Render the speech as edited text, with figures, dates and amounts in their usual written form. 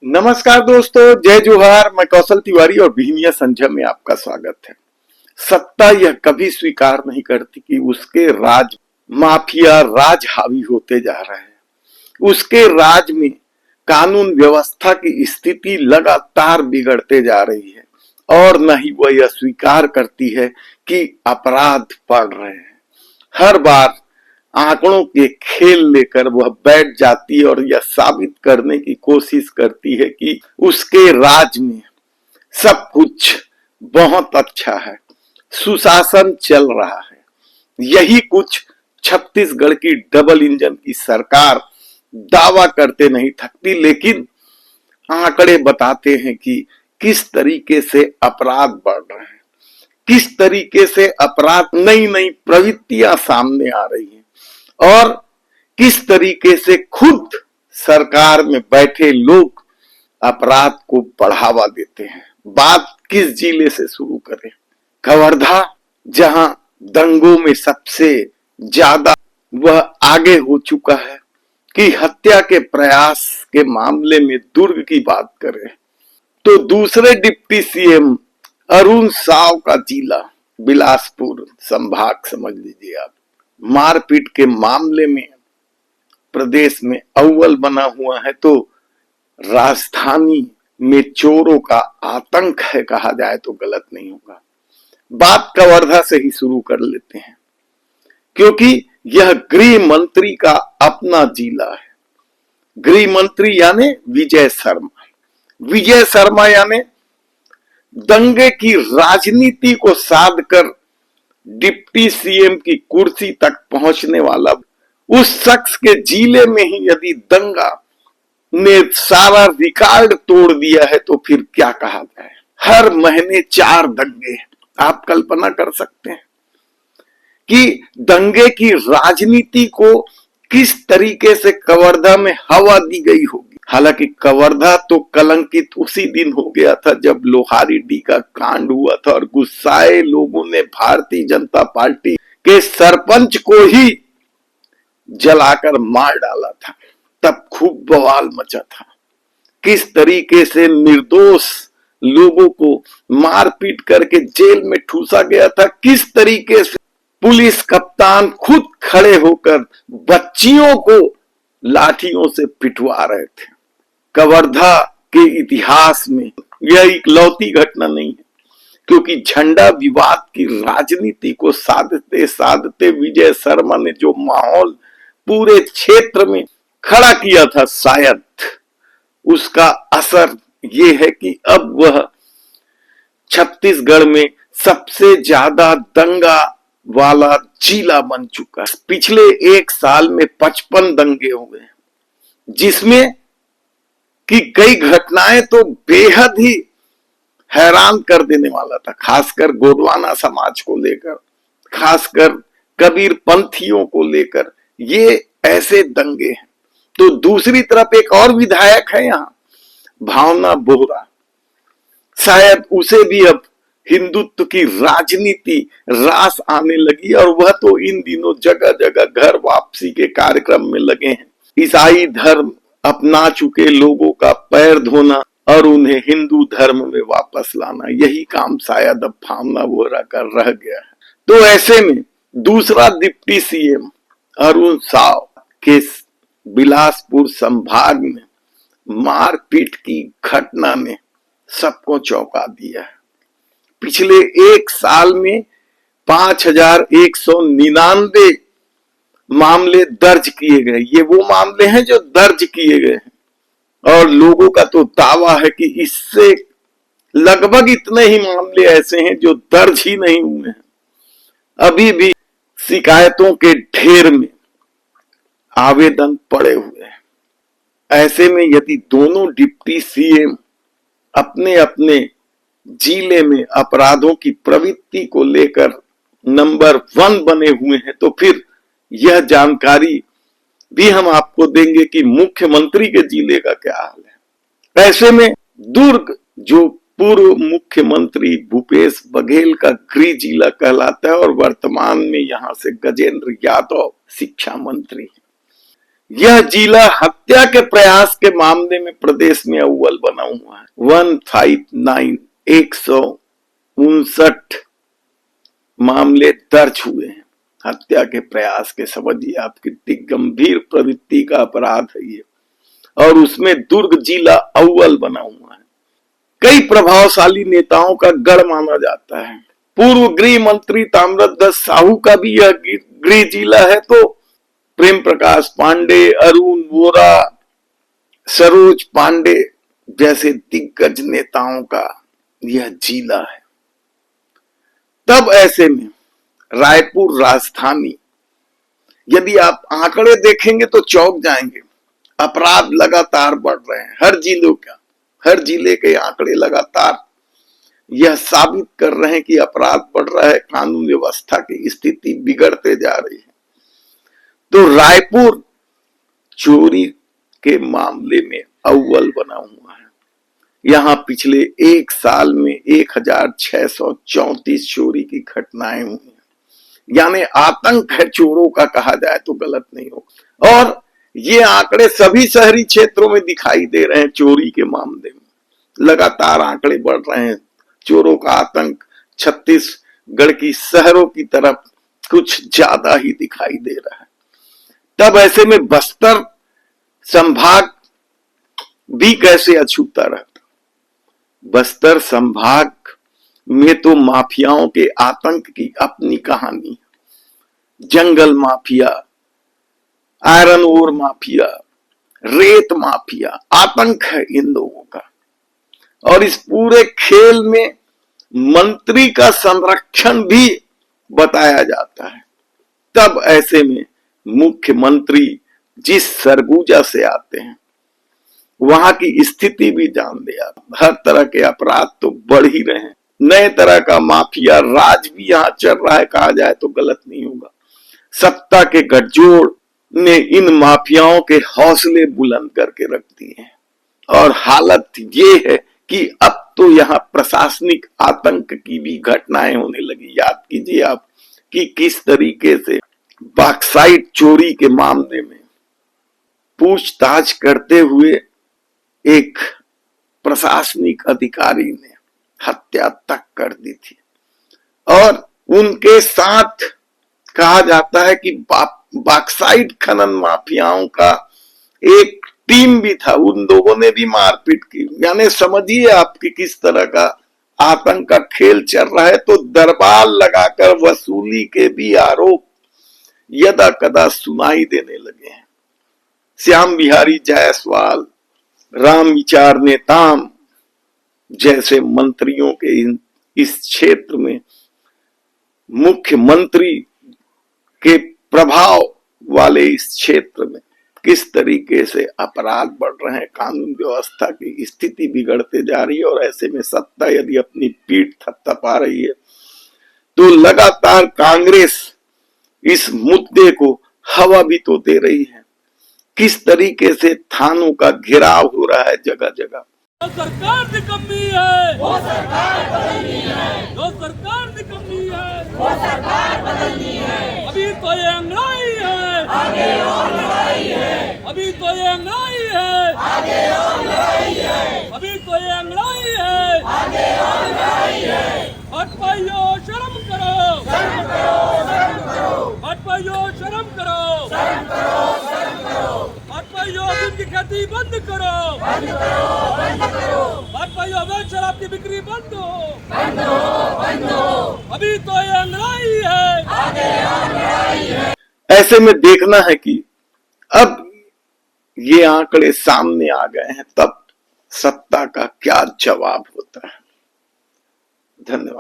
नमस्कार दोस्तों, जय जोहार। मैं कौशल तिवारी और भीमिया संध्या में आपका स्वागत है। सत्ता यह कभी स्वीकार नहीं करती कि उसके राज माफिया राज हावी होते जा रहे हैं। उसके राज में कानून व्यवस्था की स्थिति लगातार बिगड़ते जा रही है और न ही वह यह स्वीकार करती है कि अपराध बढ़ रहे हैं। हर बार आंकड़ों के खेल लेकर वह बैठ जाती है और यह साबित करने की कोशिश करती है कि उसके राज में सब कुछ बहुत अच्छा है, सुशासन चल रहा है। यही कुछ छत्तीसगढ़ की डबल इंजन की सरकार दावा करते नहीं थकती, लेकिन आंकड़े बताते हैं कि किस तरीके से अपराध बढ़ रहे हैं, किस तरीके से अपराध नई नई प्रवृत्तियां सामने आ रही हैं और किस तरीके से खुद सरकार में बैठे लोग अपराध को बढ़ावा देते हैं। बात किस जिले से शुरू करें? कवर्धा, जहां दंगों में सबसे ज्यादा वह आगे हो चुका है, कि हत्या के प्रयास के मामले में दुर्ग की बात करें तो दूसरे डिप्टी सीएम अरुण साव का जिला बिलासपुर संभाग समझ लीजिए आप, मारपीट के मामले में प्रदेश में अव्वल बना हुआ है। तो राजधानी में चोरों का आतंक है, कहा जाए तो गलत नहीं होगा। बात कवर्धा से ही शुरू कर लेते हैं, क्योंकि यह गृह मंत्री का अपना जिला है। गृह मंत्री यानी विजय शर्मा। विजय शर्मा यानी दंगे की राजनीति को साध कर डिप्टी सीएम की कुर्सी तक पहुंचने वाला उस शख्स के जिले में ही यदि दंगा ने सारा रिकॉर्ड तोड़ दिया है तो फिर क्या कहा जाए। हर महीने 4 दंगे, आप कल्पना कर सकते हैं कि दंगे की राजनीति को किस तरीके से कवर्धा में हवा दी गई होगी। हालांकि कवर्धा तो कलंकित उसी दिन हो गया था जब लोहारीडीह का कांड हुआ था और गुस्साए लोगों ने भारतीय जनता पार्टी के सरपंच को ही जलाकर मार डाला था। तब खूब बवाल मचा था। किस तरीके से निर्दोष लोगों को मारपीट करके जेल में ठूसा गया था, किस तरीके से पुलिस कप्तान खुद खड़े होकर बच्चियों को लाठियों से पिटवा रहे थे। कवर्धा के इतिहास में यह इकलौती घटना नहीं है, क्योंकि झंडा विवाद की राजनीति को साधते साधते विजय शर्मा ने जो माहौल पूरे क्षेत्र में खड़ा किया था, शायद उसका असर ये है कि अब वह छत्तीसगढ़ में सबसे ज्यादा दंगा वाला जिला बन चुका है। पिछले 1 साल में 55 दंगे हुए, जिसमें कि कई घटनाएं तो बेहद ही हैरान कर देने वाला था, खासकर गोंडवाना समाज को लेकर, खासकर कबीर पंथियों को लेकर। ये ऐसे दंगे हैं। तो दूसरी तरफ एक और विधायक है यहां, भावना बोहरा। शायद उसे भी अब हिंदुत्व की राजनीति रास आने लगी और वह तो इन दिनों जगह जगह घर वापसी के कार्यक्रम में लगे हैं। ईसाई धर्म अपना चुके लोगों का पैर धोना और उन्हें हिंदू धर्म में वापस लाना, यही काम शायद अब भावना बोहरा का रह गया है। तो ऐसे में दूसरा डिप्टी सीएम अरुण साव के बिलासपुर संभाग में मारपीट की घटना ने सबको चौंका दिया है। पिछले 1 साल में 5199 मामले दर्ज किए गए। ये वो मामले हैं जो दर्ज किए गए हैं और लोगों का तो दावा है कि इससे लगभग इतने ही मामले ऐसे हैं जो दर्ज ही नहीं हुए हैं। अभी भी शिकायतों के ढेर में आवेदन पड़े हुए हैं। ऐसे में यदि दोनों डिप्टी सीएम अपने अपने जिले में अपराधों की प्रवृत्ति को लेकर नंबर 1 बने हुए हैं, तो फिर यह जानकारी भी हम आपको देंगे कि मुख्यमंत्री के जिले का क्या हाल है। ऐसे में दुर्ग, जो पूर्व मुख्यमंत्री भूपेश बघेल का गृह जिला कहलाता है और वर्तमान में यहां से गजेंद्र यादव शिक्षा मंत्री है, यह जिला हत्या के प्रयास के मामले में प्रदेश में अव्वल बना हुआ है। 159 159 मामले दर्ज हुए हैं। हत्या के प्रयास के, समझिए आप कितनी गंभीर प्रवृत्ति का अपराध है ये, और उसमें दुर्ग जिला अव्वल बना हुआ है। कई प्रभावशाली नेताओं का गढ़ माना जाता है। पूर्व गृह मंत्री ताम्रध्वज साहू का भी यह गृह जिला है, तो प्रेम प्रकाश पांडे, अरुण वोरा, सरोज पांडे जैसे दिग्गज नेताओं का यह जिला है। तब ऐसे में रायपुर राजधानी, यदि आप आंकड़े देखेंगे तो चौंक जाएंगे। अपराध लगातार बढ़ रहे हैं हर जिले के आंकड़े लगातार यह साबित कर रहे हैं कि अपराध बढ़ रहा है, कानून व्यवस्था की स्थिति बिगड़ते जा रही है। तो रायपुर चोरी के मामले में अव्वल बना हुआ है। यहां पिछले एक साल में 1634 चोरी की घटनाएं हुई हैं। यानी आतंक है चोरों का, कहा जाए तो गलत नहीं होगा। और ये आंकड़े सभी शहरी क्षेत्रों में दिखाई दे रहे हैं। चोरी के मामले में लगातार आंकड़े बढ़ रहे हैं। चोरों का आतंक छत्तीसगढ़ की शहरों की तरफ कुछ ज्यादा ही दिखाई दे रहा है। तब ऐसे में बस्तर संभाग भी कैसे अछूता रहता। बस्तर संभाग में तो माफियाओं के आतंक की अपनी कहानी है। जंगल माफिया, आयरन ओर माफिया, रेत माफिया, आतंक है इन लोगों का। और इस पूरे खेल में मंत्री का संरक्षण भी बताया जाता है। तब ऐसे में मुख्यमंत्री जिस सरगुजा से आते हैं, वहां की स्थिति भी जान लिया। हर तरह के अपराध तो बढ़ ही रहे हैं। नए तरह का माफिया राज भी यहां चल रहा है, कहा जाए तो गलत नहीं होगा। सत्ता के गठजोड़ ने इन माफियाओं के हौसले बुलंद करके रख दिए हैं। और हालत ये है कि अब तो यहाँ प्रशासनिक आतंक की भी घटनाएं होने लगी। याद कीजिए आप कि किस तरीके से बॉक्साइट चोरी के मामले में पूछताछ करते हुए एक प्रशासनिक अधिकारी ने हत्या तक कर दी थी। और उनके साथ कहा जाता है कि बॉक्साइट खनन माफियाओं का एक टीम भी था। उन लोगों ने भी मारपीट की। यानी समझिए आपकी किस तरह का आतंक का खेल चल रहा है। तो दरबार लगाकर वसूली के भी आरोप यदा कदा सुनाई देने लगे हैं। श्याम बिहारी जायसवाल, राम विचार नेताम जैसे मंत्रियों के इस क्षेत्र में मुख्यमंत्री के प्रभाव वाले इस क्षेत्र में किस तरीके से अपराध बढ़ रहे हैं, कानून व्यवस्था की स्थिति बिगड़ते जा रही है। और ऐसे में सत्ता यदि अपनी पीठ थपथपा रही है तो लगातार कांग्रेस इस मुद्दे को हवा भी तो दे रही है। किस तरीके से थानों का घेराव हो रहा है जगह जगह। सरकार निकम्मी है, वो सरकार बदलनी है। जो सरकार निकम्मी है, वो सरकार बदलनी है। अभी तो ये अंगड़ाई है, आगे और लड़ाई है। अभी तो ये अंगड़ाई है, आगे और लड़ाई है। अभी तो ये अंगड़ाई है, आगे और लड़ाई है। भाजपाइयों शर्म करो, शर्म करो, शर्म करो। भाजपाइयों शर्म करो, शर्म करो, शर्म करो। भाजपाइयों दिन की खेती बंद करो, बंद करो, बंद करो। भाजपाइयों अवैध शराब की बिक्री बंद हो, बंद हो, बंद हो। अभी तो ये लड़ाई है, आगे और लड़ाई है। ऐसे में देखना है कि अब ये आंकड़े सामने आ गए हैं, तब सत्ता का क्या जवाब होता है। धन्यवाद।